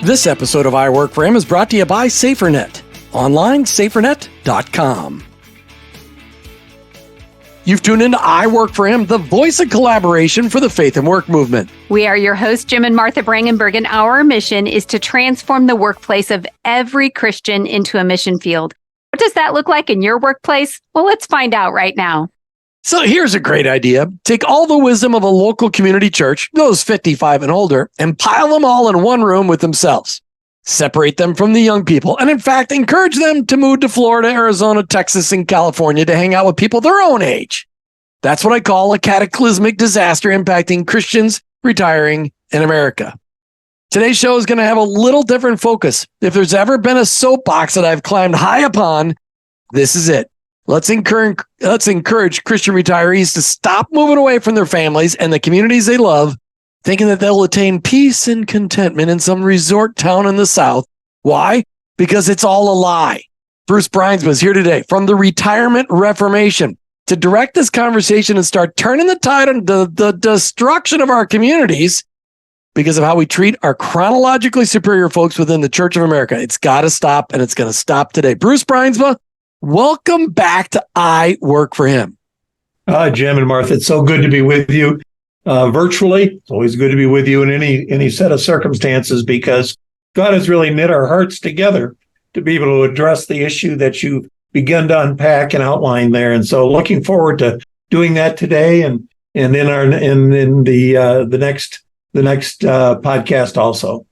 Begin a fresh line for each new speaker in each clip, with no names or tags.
This episode of I Work For Him is brought to you by SaferNet. Online, safernet.com. You've tuned into I Work For Him, the voice of collaboration for the faith and work movement.
We are your hosts, Jim and Martha Brangenberg, and our mission is to transform the workplace of every Christian into a mission field. What does that look like in your workplace? Well, let's find out right now.
So here's a great idea. Take all the wisdom of a local community church, those 55 and older, and pile them all in one room with themselves. Separate them from the young people, and in fact, encourage them to move to Florida, Arizona, Texas, and California to hang out with people their own age. That's what I call a cataclysmic disaster impacting Christians retiring in America. Today's show is going to have a little different focus. If there's ever been a soapbox that I've climbed high upon, this is it. Let's encourage Christian retirees to stop moving away from their families and the communities they love, thinking that they'll attain peace and contentment in some resort town in the South. Why? Because it's all a lie. Bruce Bruinsma is here today from the Retirement Reformation to direct this conversation and start turning the tide on the destruction of our communities because of how we treat our chronologically superior folks within the Church of America. It's got to stop, and it's going to stop today. Bruce Bruinsma, welcome back to I Work For Him.
Hi, Jim and Martha. It's so good to be with you virtually. It's always good to be with you in any set of circumstances because God has really knit our hearts together to be able to address the issue that you've begun to unpack and outline there. And so looking forward to doing that today and in the next podcast also.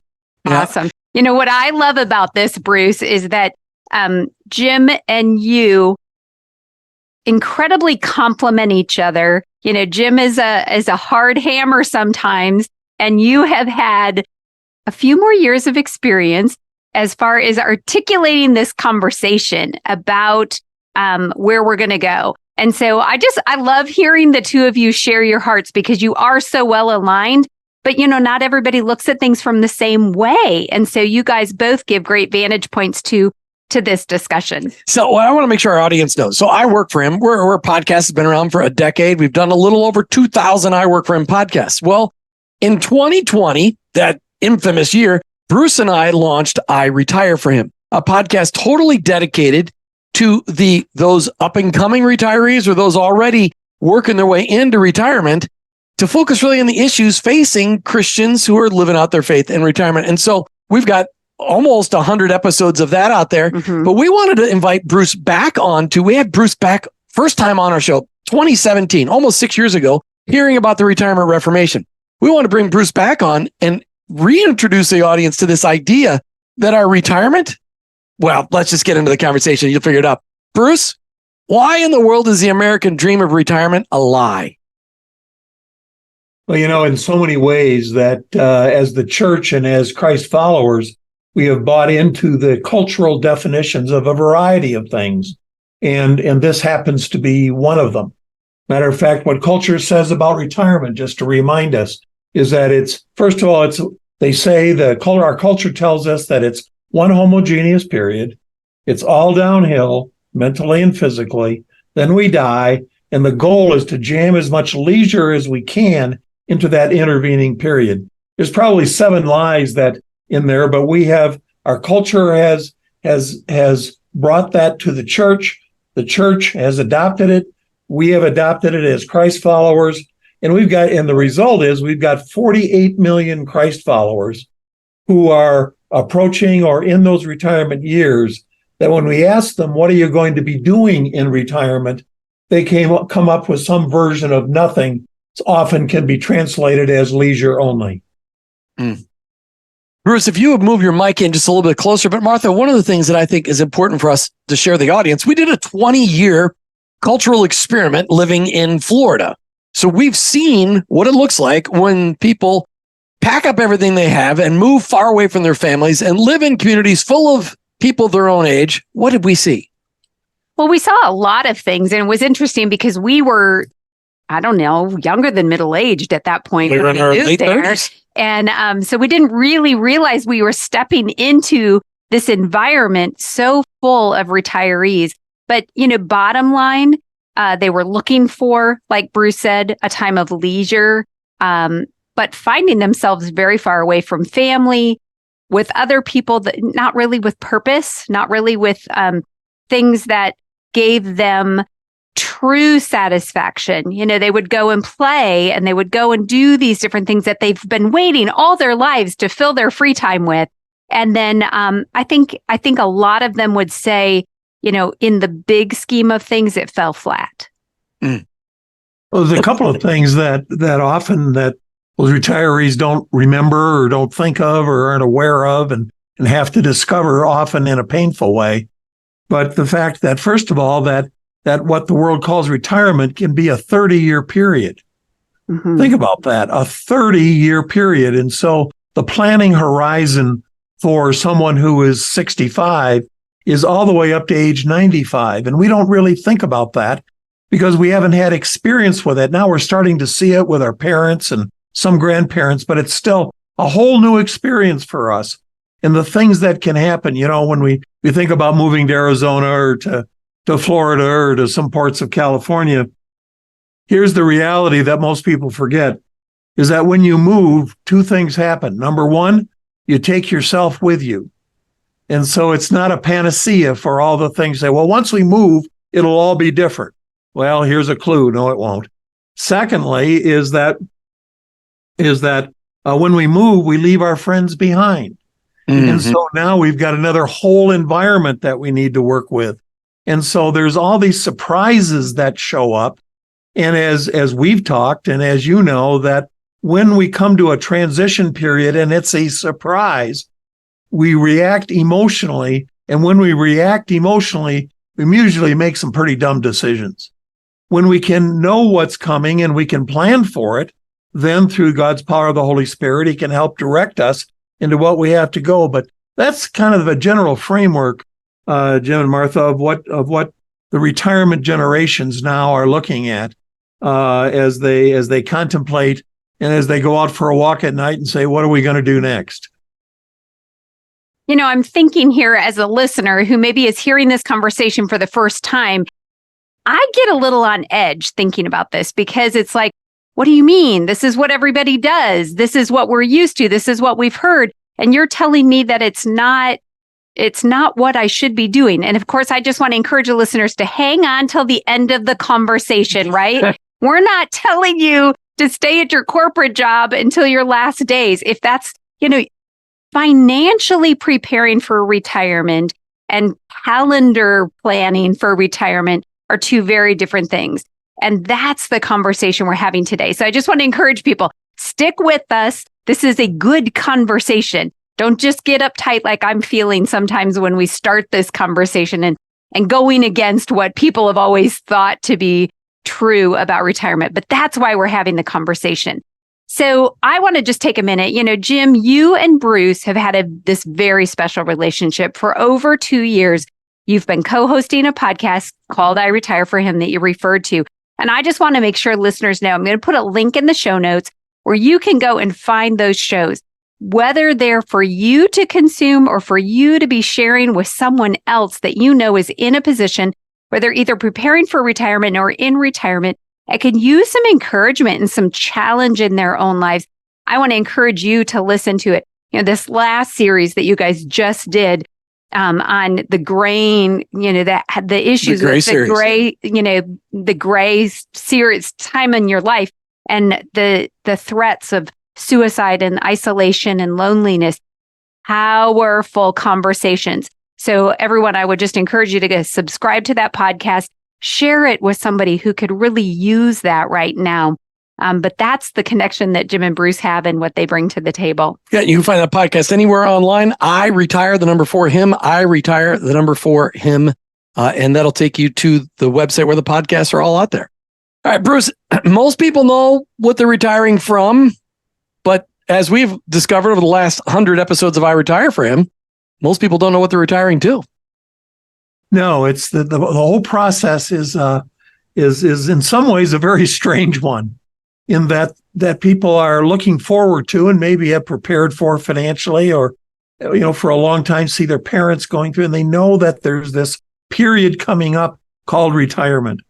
Awesome. You know, what I love about this, Bruce, is that Jim and you incredibly complement each other. You know, Jim is a hard hammer sometimes, and you have had a few more years of experience as far as articulating this conversation about where we're going to go. And so I love hearing the two of you share your hearts because you are so well aligned. But, you know, not everybody looks at things from the same way. And so you guys both give great vantage points to this discussion.
So I want to make sure our audience knows. So I Work For Him. We're a podcast that's been around for a decade. We've done a little over 2,000 I Work For Him podcasts. Well, in 2020, that infamous year, Bruce and I launched I Retire For Him, a podcast totally dedicated to those up-and-coming retirees or those already working their way into retirement to focus really on the issues facing Christians who are living out their faith in retirement. And so we've got almost 100 episodes of that out there, but we wanted to invite Bruce back we had Bruce back first time on our show, 2017, almost 6 years ago, hearing about the Retirement Reformation. We want to bring Bruce back on and reintroduce the audience to this idea that our retirement, well, let's just get into the conversation. You'll figure it out. Bruce, why in the world is the American dream of retirement a lie?
Well, you know, in so many ways that as the church and as Christ followers, we have bought into the cultural definitions of a variety of things. And this happens to be one of them. Matter of fact, what culture says about retirement, just to remind us, is that first of all, they say our culture tells us that it's one homogeneous period. It's all downhill, mentally and physically. Then we die. And the goal is to jam as much leisure as we can into that intervening period. There's probably 7 lies that in there, but our culture has brought that to the church. The church has adopted it. We have adopted it as Christ followers. And the result is we've got 48 million Christ followers who are approaching or in those retirement years that when we ask them, what are you going to be doing in retirement? They come up with some version of nothing. Often can be translated as leisure only.
Bruce, if you would move your mic in just a little bit closer. But Martha, one of the things that I think is important for us to share with the audience, we did a 20-year cultural experiment living in Florida. So we've seen what it looks like when people pack up everything they have and move far away from their families and live in communities full of people their own age. What did we see?
Well, we saw a lot of things, and it was interesting because we were, I don't know, younger than middle-aged at that point.
We were in our late 30s.
And so we didn't really realize we were stepping into this environment so full of retirees. But, you know, bottom line, they were looking for, like Bruce said, a time of leisure, but finding themselves very far away from family, with other people, that not really with purpose, not really with things that gave them true satisfaction. You know, they would go and play and they would go and do these different things that they've been waiting all their lives to fill their free time with. And then I think a lot of them would say, you know, in the big scheme of things, it fell flat.
Well, there's a couple of things that often that those retirees don't remember or don't think of or aren't aware of and have to discover, often in a painful way. But the fact that, first of all, that what the world calls retirement can be a 30-year period.
Mm-hmm.
Think about that, a 30-year period. And so the planning horizon for someone who is 65 is all the way up to age 95. And we don't really think about that because we haven't had experience with it. Now we're starting to see it with our parents and some grandparents, but it's still a whole new experience for us. And the things that can happen, you know, when we think about moving to Arizona or to Florida or to some parts of California, here's the reality that most people forget, is that when you move, two things happen. Number one, you take yourself with you. And so it's not a panacea for all the things that, well, once we move, it'll all be different. Well, here's a clue. No, it won't. Secondly, is that when we move, we leave our friends behind. Mm-hmm. And so now we've got another whole environment that we need to work with. And so there's all these surprises that show up. And as we've talked, and as you know, that when we come to a transition period and it's a surprise, we react emotionally. And when we react emotionally, we usually make some pretty dumb decisions. When we can know what's coming and we can plan for it, then through God's power of the Holy Spirit, He can help direct us into what we have to go. But that's kind of a general framework, Jim and Martha, of what the retirement generations now are looking at as they contemplate and as they go out for a walk at night and say, what are we going to do next?
You know, I'm thinking here as a listener who maybe is hearing this conversation for the first time, I get a little on edge thinking about this because it's like, what do you mean? This is what everybody does. This is what we're used to. This is what we've heard. And you're telling me that it's not what I should be doing. And of course, I just want to encourage the listeners to hang on till the end of the conversation, right? We're not telling you to stay at your corporate job until your last days. If that's, you know, financially preparing for retirement and calendar planning for retirement are two very different things. And that's the conversation we're having today. So I just want to encourage people, stick with us. This is a good conversation. Don't just get uptight like I'm feeling sometimes when we start this conversation and going against what people have always thought to be true about retirement. But that's why we're having the conversation. So I want to just take a minute. You know, Jim, you and Bruce have had this very special relationship for over 2 years. You've been co-hosting a podcast called I Retire for Him that you referred to. And I just want to make sure listeners know, I'm going to put a link in the show notes where you can go and find those shows, whether they're for you to consume or for you to be sharing with someone else that you know is in a position where they're either preparing for retirement or in retirement and can use some encouragement and some challenge in their own lives. I want to encourage you to listen to it. You know, this last series that you guys just did on the grain, you know, that the issues with the gray, you know, the gray series time in your life and the threats of suicide and isolation and loneliness, powerful conversations. So everyone, I would just encourage you to go subscribe to that podcast, share it with somebody who could really use that right now. But that's the connection that Jim and Bruce have and what they bring to the table.
Yeah, you can find that podcast anywhere online. I Retire, the number 4 Him. I Retire, the number 4 Him. And that'll take you to the website where the podcasts are all out there. All right, Bruce, most people know what they're retiring from. But as we've discovered over the last 100 episodes of I Retire for Him, most people don't know what they're retiring to.
No, it's the whole process is in some ways a very strange one, in that people are looking forward to and maybe have prepared for financially, or, you know, for a long time see their parents going through, and they know that there's this period coming up called retirement.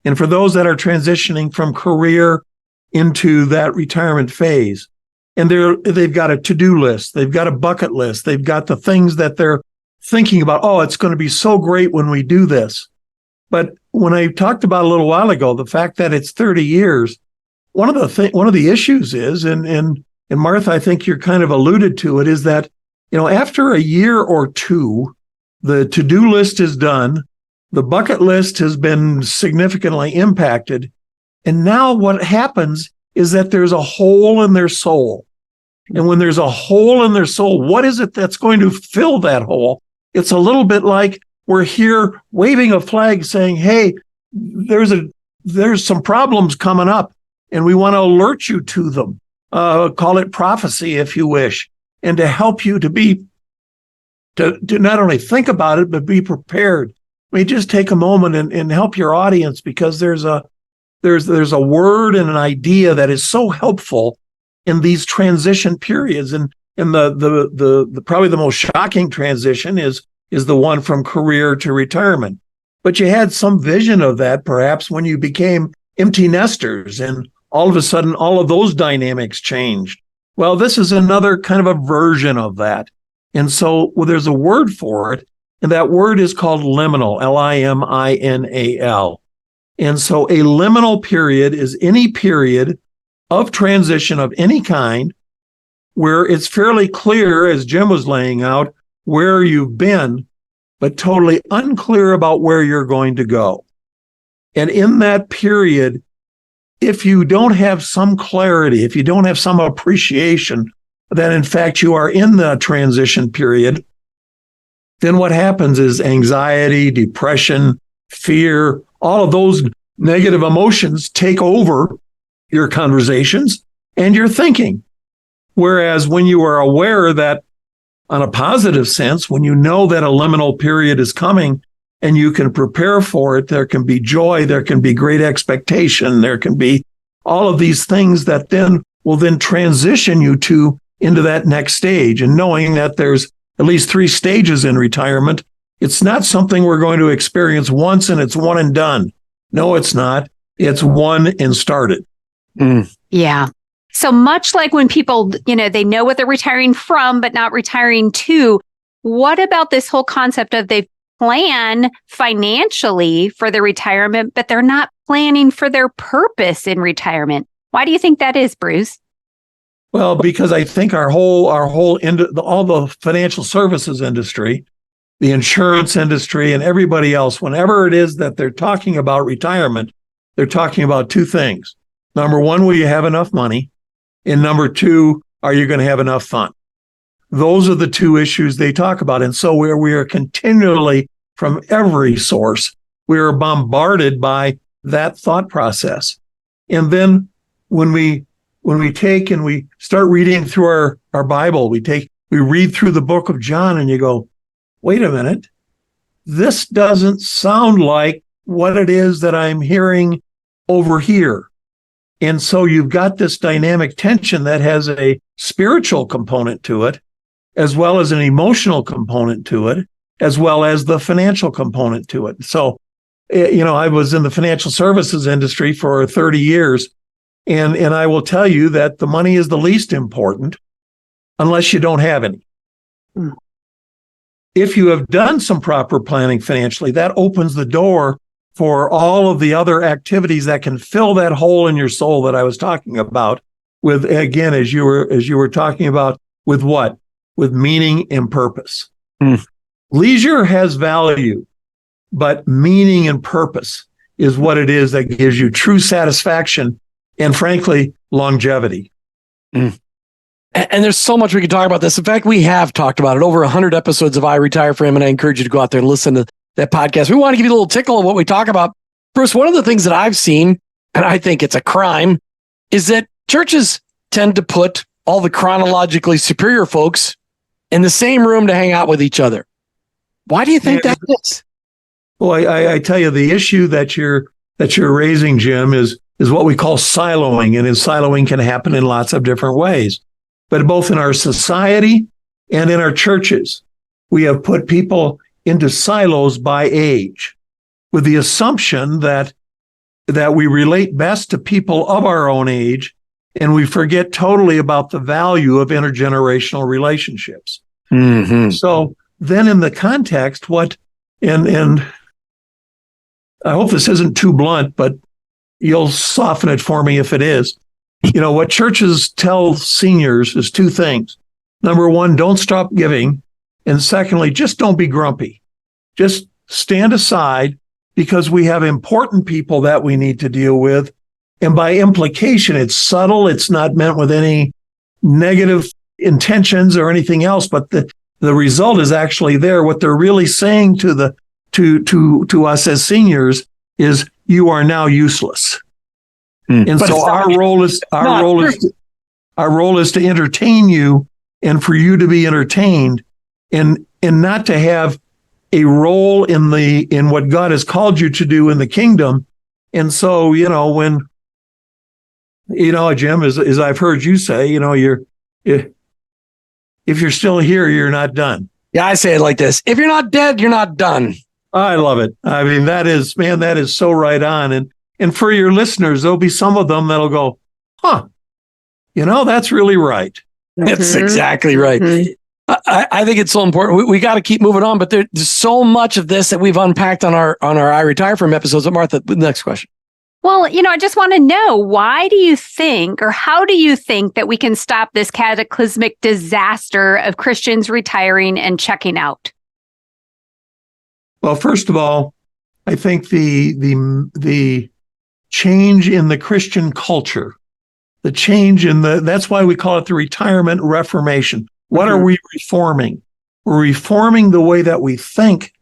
And for those that are transitioning from career into that retirement phase, and they've got a to-do list. They've got a bucket list. They've got the things that they're thinking about. Oh, it's going to be so great when we do this. But when I talked about a little while ago, the fact that it's 30 years, one of the issues is, and Martha, I think you're kind of alluded to it, is that, after a year or two, the to-do list is done, the bucket list has been significantly impacted, and now what happens is that there's a hole in their soul. And when there's a hole in their soul, what is it that's going to fill that hole? It's a little bit like we're here waving a flag saying, hey, there's some problems coming up, and we want to alert you to them. Call it prophecy if you wish, and to help you to not only think about it, but be prepared. Let me just take a moment and help your audience, because there's a word and an idea that is so helpful in these transition periods. And the probably the most shocking transition is the one from career to retirement. But you had some vision of that perhaps when you became empty nesters, and all of a sudden all of those dynamics changed. Well, this is another kind of a version of that. And so there's a word for it, and that word is called liminal, liminal. And so a liminal period is any period of transition of any kind where it's fairly clear, as Jim was laying out, where you've been, but totally unclear about where you're going to go. And in that period, if you don't have some clarity, if you don't have some appreciation that in fact you are in the transition period, then what happens is anxiety, depression, fear, all of those negative emotions take over your conversations and your thinking. Whereas when you are aware that, on a positive sense, when you know that a liminal period is coming and you can prepare for it, there can be joy, there can be great expectation, there can be all of these things that then will then transition you into that next stage. And knowing that there's at least 3 stages in retirement, it's not something we're going to experience once and it's one and done. No, it's not. It's one and started.
Yeah. So much like when people, they know what they're retiring from, but not retiring to, what about this whole concept of they plan financially for their retirement, but they're not planning for their purpose in retirement? Why do you think that is, Bruce?
Well, because I think all the financial services industry, the insurance industry, and everybody else, whenever it is that they're talking about retirement, they're talking about 2 things. Number 1, will you have enough money? And number 2, are you going to have enough fun? Those are the 2 issues they talk about. And so we are continually, from every source, we are bombarded by that thought process. And then when we take and we start reading through our Bible, we read through the book of John, and you go, wait a minute, this doesn't sound like what it is that I'm hearing over here. And so you've got this dynamic tension that has a spiritual component to it, as well as an emotional component to it, as well as the financial component to it. So, I was in the financial services industry for 30 years, and I will tell you that the money is the least important unless you don't have any. If you have done some proper planning financially, that opens the door for all of the other activities that can fill that hole in your soul that I was talking about with, again, as you were talking about, with what? With meaning and purpose. Leisure has value, but meaning and purpose is what it is that gives you true satisfaction and, frankly, longevity.
And there's so much we could talk about this. In fact, we have talked about it. Over 100 episodes of I Retire For Him, and I encourage you to go out there and listen to that podcast. We want to give you a little tickle of what we talk about. Bruce, one of the things that I've seen, and I think it's a crime, is that churches tend to put all the chronologically superior folks in the same room to hang out with each other. Why do you think that is?
Well, I tell you, the issue that you're raising, Jim, is what we call siloing, and siloing can happen in lots of different ways. But both in our society and in our churches, we have put people into silos by age, with the assumption that we relate best to people of our own age and we forget totally about the value of intergenerational relationships.
Mm-hmm.
So then in the context, and I hope this isn't too blunt, but you'll soften it for me if it is. What churches tell seniors is two things. Number one, don't stop giving. And secondly, just don't be grumpy. Just stand aside, because we have important people that we need to deal with. And by implication, it's subtle. It's not meant with any negative intentions or anything else, but the result is actually there. What they're really saying to us as seniors is, you are now useless. And
But
so our role is to entertain you, and for you to be entertained, and not to have a role in what God has called you to do in the kingdom. And so, when Jim, as I've heard you say, if you're still here, you're not done.
Yeah, I say it like this: if you're not dead, you're not done.
I love it. I mean, that is so right on. And for your listeners, there'll be some of them that'll go, that's really right.
That's exactly right.
Mm-hmm.
I think it's so important. We got to keep moving on, but there's so much of this that we've unpacked on our I Retire From episodes. But Martha, the next question.
Well, I just want to know, why do you think, or how do you think that we can stop this cataclysmic disaster of Christians retiring and checking out?
Well, first of all, I think the change in the Christian culture, that's why we call it the Retirement Reformation. What are we reforming? We're reforming the way that we think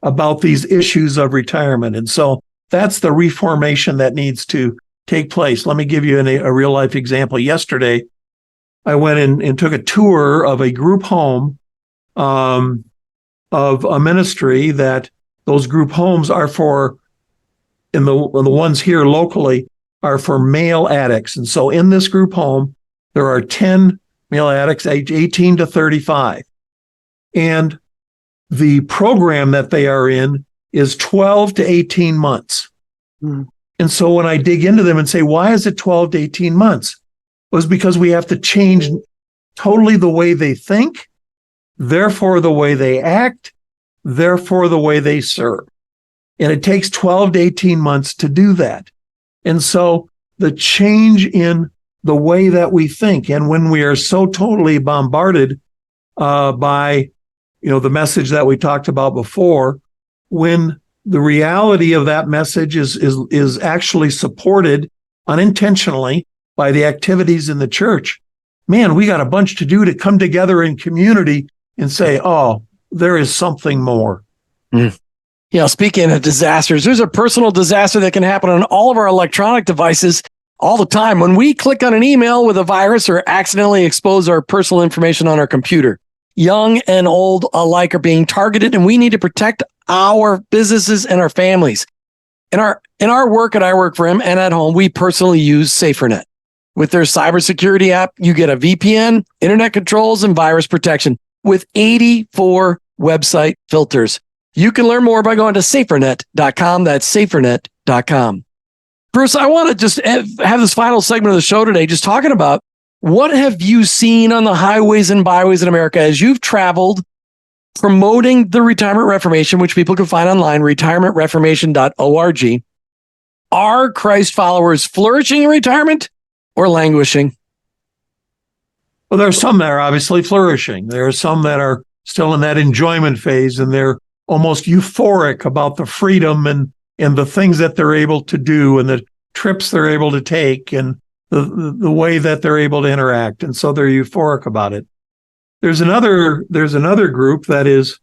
about these issues of retirement. And so that's the reformation that needs to take place. Let me give you a real life example. Yesterday, I went in and took a tour of a group home of a ministry that those group homes are for, and the ones here locally are for male addicts. And so in this group home, there are 10 male addicts age 18 to 35. And the program that they are in is 12 to 18 months.
Mm.
And so when I dig into them and say, why is it 12 to 18 months? It was because we have to change totally the way they think, therefore the way they act, therefore the way they serve. And it takes 12 to 18 months to do that. And so the change in the way that we think, and when we are so totally bombarded by, the message that we talked about before, when the reality of that message is actually supported unintentionally by the activities in the church, man, we got a bunch to do to come together in community and say, oh, there is something more.
Mm. Speaking of disasters, there's a personal disaster that can happen on all of our electronic devices all the time. When we click on an email with a virus or accidentally expose our personal information on our computer, young and old alike are being targeted, and we need to protect our businesses and our families. In our work at I Work For Him and at home, we personally use SaferNet. With their cybersecurity app, you get a VPN, internet controls, and virus protection with 84 website filters. You can learn more by going to safernet.com. That's safernet.com. Bruce, I want to just have this final segment of the show today, just talking about what have you seen on the highways and byways in America as you've traveled promoting the Retirement Reformation, which people can find online, retirementreformation.org. Are Christ followers flourishing in retirement or languishing?
Well, there are some that are obviously flourishing. There are some that are still in that enjoyment phase, and they're almost euphoric about the freedom and the things that they're able to do and the trips they're able to take and the way that they're able to interact. And so they're euphoric about it. There's another group that is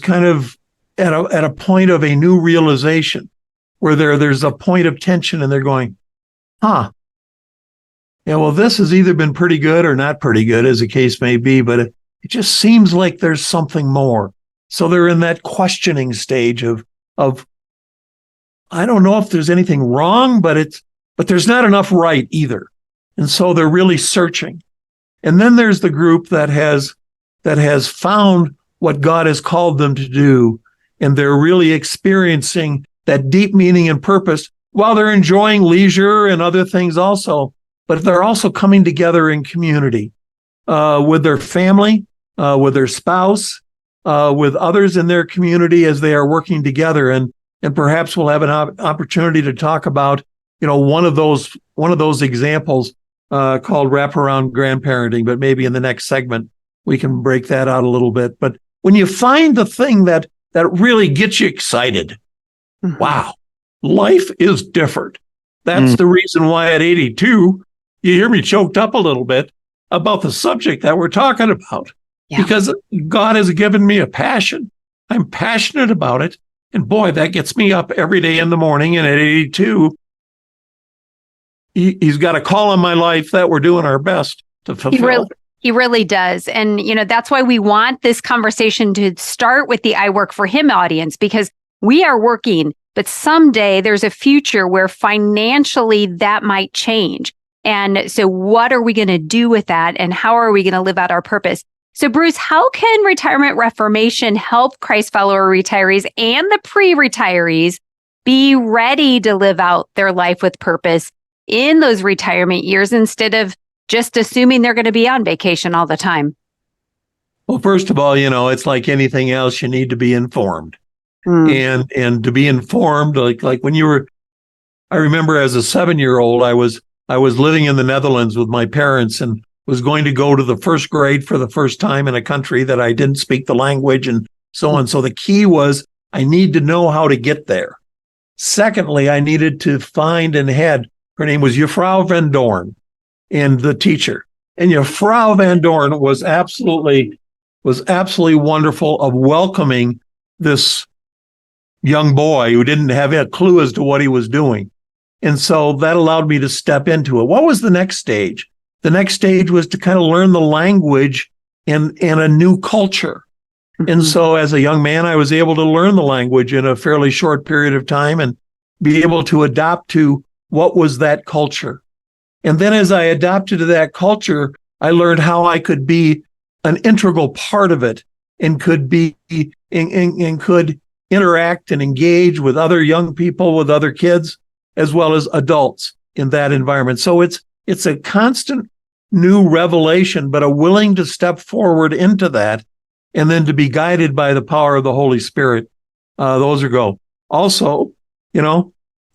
kind of at a point of a new realization where there's a point of tension, and they're going, well, this has either been pretty good or not pretty good, as the case may be, but it just seems like there's something more. So they're in that questioning stage of I don't know if there's anything wrong, but there's not enough right either. And so they're really searching. And then there's the group that has found what God has called them to do, and they're really experiencing that deep meaning and purpose while they're enjoying leisure and other things also. but they're also coming together in community with their family, with their spouse, with others in their community as they are working together. And perhaps we'll have an opportunity to talk about, one of those examples called wraparound grandparenting, but maybe in the next segment we can break that out a little bit. But when you find the thing that really gets you excited, wow, life is different. That's the reason why at 82, you hear me choked up a little bit about the subject that we're talking about, because God has given me a passion. I'm passionate about it. And boy, that gets me up every day in the morning. And at 82, he's got a call on my life that we're doing our best to fulfill.
He really does. And, that's why we want this conversation to start with the I Work for Him audience, because we are working, but someday there's a future where financially that might change. And so what are we going to do with that? And how are we going to live out our purpose? So Bruce, how can Retirement Reformation help Christ follower retirees and the pre-retirees be ready to live out their life with purpose in those retirement years instead of just assuming they're going to be on vacation all the time?
Well, first of all, it's like anything else, you need to be informed. And to be informed, like when I remember as a 7-year-old, I was living in the Netherlands with my parents and was going to go to the first grade for the first time in a country that I didn't speak the language and so on. So the key was I need to know how to get there. Secondly, I needed to find her name was Juffrouw Van Doorn, and the teacher. And Juffrouw Van Doorn was absolutely wonderful of welcoming this young boy who didn't have a clue as to what he was doing. And so that allowed me to step into it. What was the next stage? The next stage was to kind of learn the language in a new culture. And so as a young man, I was able to learn the language in a fairly short period of time and be able to adapt to what was that culture. And then as I adapted to that culture, I learned how I could be an integral part of it and could be and could interact and engage with other young people, with other kids, as well as adults in that environment. So it's a constant new revelation, but a willing to step forward into that and then to be guided by the power of the Holy Spirit. Those are go. Also,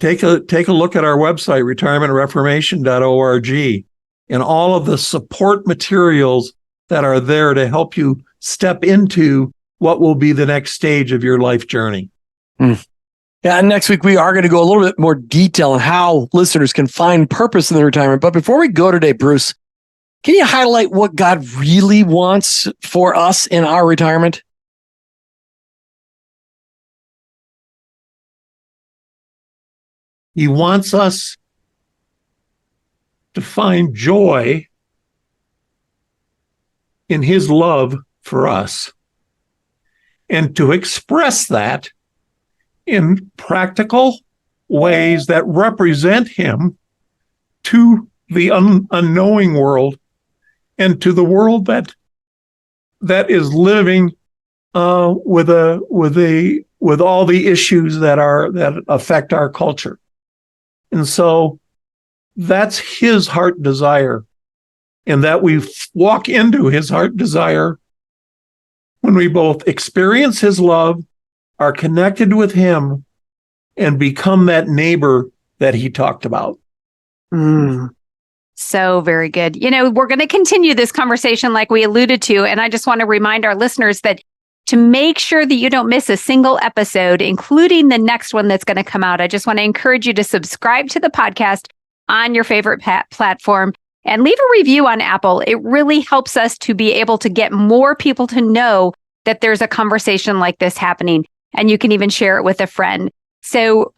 take a look at our website, retirementreformation.org, and all of the support materials that are there to help you step into what will be the next stage of your life journey.
Yeah, and next week we are going to go a little bit more detail on how listeners can find purpose in their retirement. But before we go today, Bruce, can you highlight what God really wants for us in our retirement?
He wants us to find joy in His love for us and to express that in practical ways that represent Him to the unknowing world and to the world that is living with all the issues that affect our culture. And so that's His heart desire, and that we walk into His heart desire when we both experience His love, are connected with Him, and become that neighbor that He talked about.
So very good. We're going to continue this conversation like we alluded to, and I just want to remind our listeners that to make sure that you don't miss a single episode, including the next one that's going to come out, I just want to encourage you to subscribe to the podcast on your favorite platform and leave a review on Apple. It really helps us to be able to get more people to know that there's a conversation like this happening, and you can even share it with a friend. So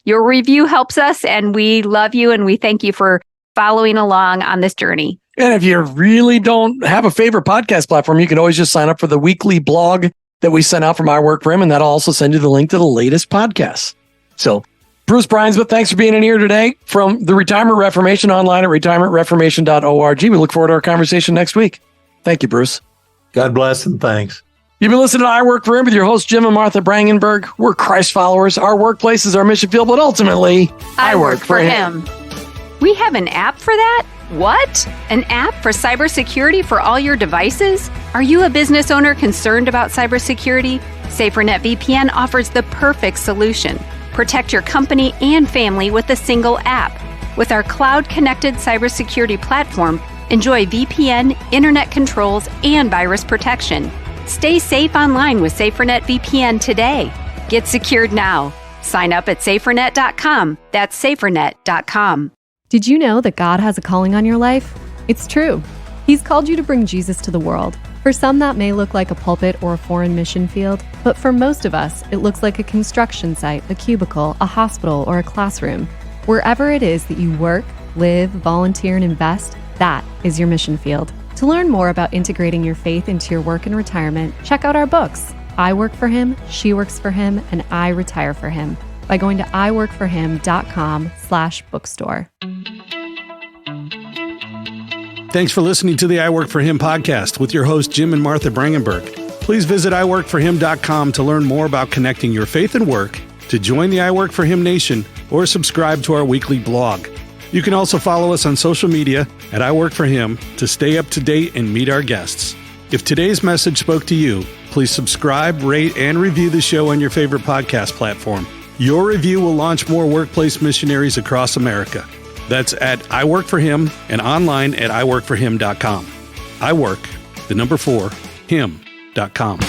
your review helps us, and we love you, and we thank you for following along on this journey.
And if you really don't have a favorite podcast platform, you can always just sign up for the weekly blog that we send out from I Work for Him, and that'll also send you the link to the latest podcast. So, Bruce Bruinsma, thanks for being in here today from the Retirement Reformation online at retirementreformation.org. We look forward to our conversation next week. Thank you, Bruce.
God bless and thanks.
You've been listening to I Work for Him with your hosts, Jim and Martha Brangenberg. We're Christ followers. Our workplace is our mission field, but ultimately,
I work for Him. We have an app for that? What? An app for cybersecurity for all your devices? Are you a business owner concerned about cybersecurity? SaferNet VPN offers the perfect solution. Protect your company and family with a single app. With our cloud-connected cybersecurity platform, enjoy VPN, internet controls, and virus protection. Stay safe online with SaferNet VPN today. Get secured now. Sign up at safernet.com. That's safernet.com.
Did you know that God has a calling on your life? It's true. He's called you to bring Jesus to the world. For some, that may look like a pulpit or a foreign mission field, but for most of us, it looks like a construction site, a cubicle, a hospital, or a classroom. Wherever it is that you work, live, volunteer, and invest, that is your mission field. To learn more about integrating your faith into your work and retirement, check out our books, I Work for Him, She Works for Him, and I Retire for Him, by going to iworkforhim.com/bookstore.
Thanks for listening to the I Work for Him podcast with your hosts, Jim and Martha Brangenberg. Please visit iworkforhim.com to learn more about connecting your faith and work, to join the I Work for Him Nation, or subscribe to our weekly blog. You can also follow us on social media at I Work for Him to stay up to date and meet our guests. If today's message spoke to you, please subscribe, rate, and review the show on your favorite podcast platform. Your review will launch more workplace missionaries across America. That's at I Work for Him and online at iworkforhim.com. I work, the number 4, him.com.